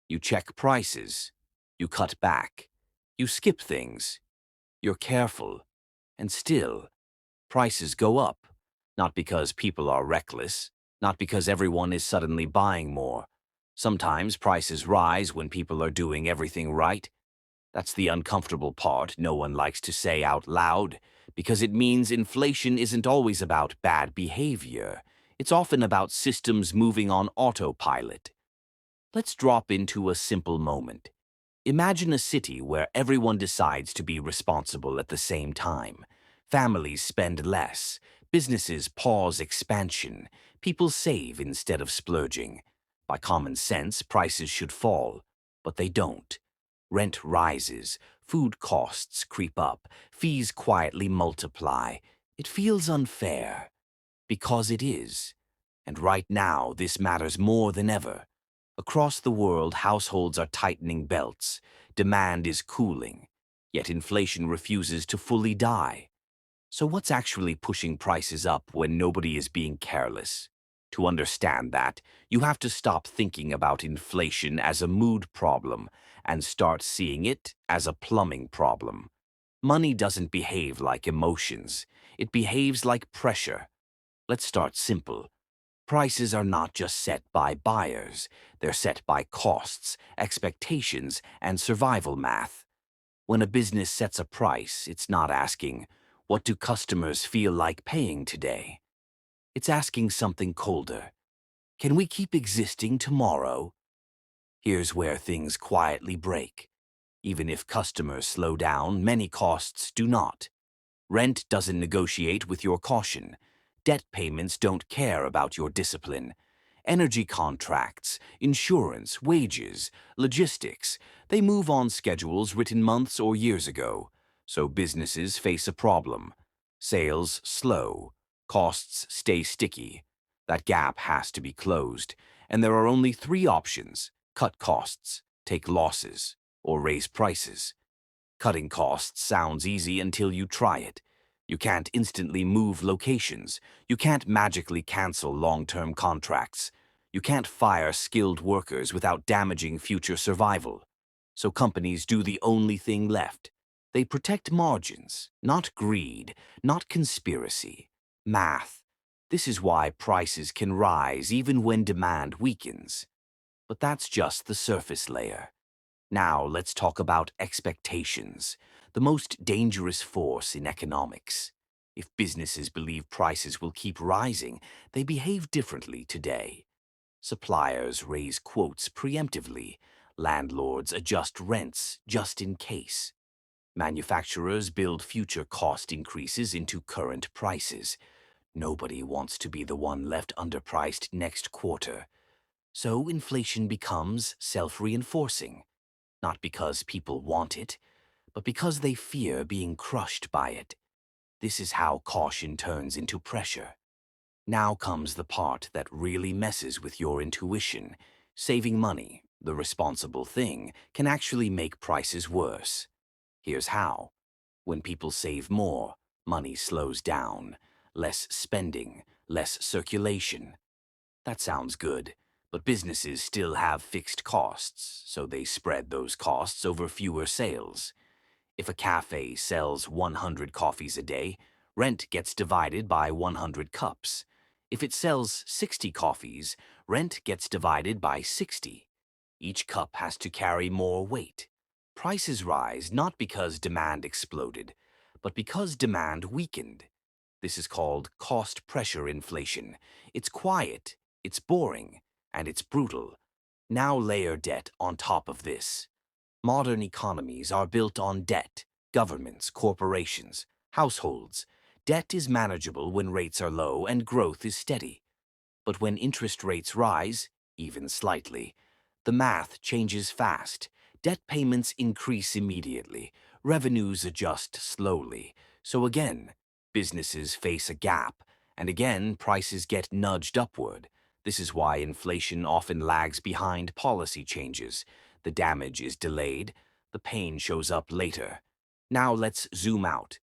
You check prices. You cut back. You skip things. You're careful. And still, prices go up. Not because people are reckless, not because everyone is suddenly buying more. Sometimes prices rise when people are doing everything right. That's the uncomfortable part no one likes to say out loud, because it means inflation isn't always about bad behavior. It's often about systems moving on autopilot. Let's drop into a simple moment. Imagine a city where everyone decides to be responsible at the same time. Families spend less, businesses pause expansion, people save instead of splurging. By common sense, prices should fall, but they don't. Rent rises, food costs creep up, fees quietly multiply. It feels unfair, because it is. And right now, this matters more than ever. Across the world, households are tightening belts. Demand is cooling. Yet inflation refuses to fully die. So what's actually pushing prices up when nobody is being careless? To understand that, you have to stop thinking about inflation as a mood problem and start seeing it as a plumbing problem. Money doesn't behave like emotions. It behaves like pressure. Let's start simple. Prices are not just set by buyers, they're set by costs, expectations, and survival math. When a business sets a price, it's not asking, what do customers feel like paying today? It's asking something colder. Can we keep existing tomorrow? Here's where things quietly break. Even if customers slow down, many costs do not. Rent doesn't negotiate with your caution. Debt payments don't care about your discipline. Energy contracts, insurance, wages, logistics, they move on schedules written months or years ago. So businesses face a problem. Sales slow. Costs stay sticky. That gap has to be closed. And there are only three options: cut costs, take losses, or raise prices. Cutting costs sounds easy until you try it. You can't instantly move locations. You can't magically cancel long-term contracts. You can't fire skilled workers without damaging future survival. So companies do the only thing left. They protect margins, not greed, not conspiracy. Math. This is why prices can rise even when demand weakens. But that's just the surface layer. Now let's talk about expectations, the most dangerous force in economics. If businesses believe prices will keep rising, they behave differently today. Suppliers raise quotes preemptively. Landlords adjust rents just in case. Manufacturers build future cost increases into current prices. Nobody wants to be the one left underpriced next quarter. So inflation becomes self-reinforcing. Not because people want it, but because they fear being crushed by it. This is how caution turns into pressure. Now comes the part that really messes with your intuition. Saving money, the responsible thing, can actually make prices worse. Here's how. When people save more, money slows down. Less spending, less circulation. That sounds good, but businesses still have fixed costs, so they spread those costs over fewer sales. If a cafe sells 100 coffees a day, rent gets divided by 100 cups. If it sells 60 coffees, rent gets divided by 60. Each cup has to carry more weight. Prices rise not because demand exploded, but because demand weakened. This is called cost pressure inflation. It's quiet, it's boring, and it's brutal. Now layer debt on top of this. Modern economies are built on debt. Governments, corporations, households. Debt is manageable when rates are low and growth is steady. But when interest rates rise, even slightly, the math changes fast. Debt payments increase immediately. Revenues adjust slowly. So again, businesses face a gap, and again, prices get nudged upward. This is why inflation often lags behind policy changes. The damage is delayed, the pain shows up later. Now let's zoom out.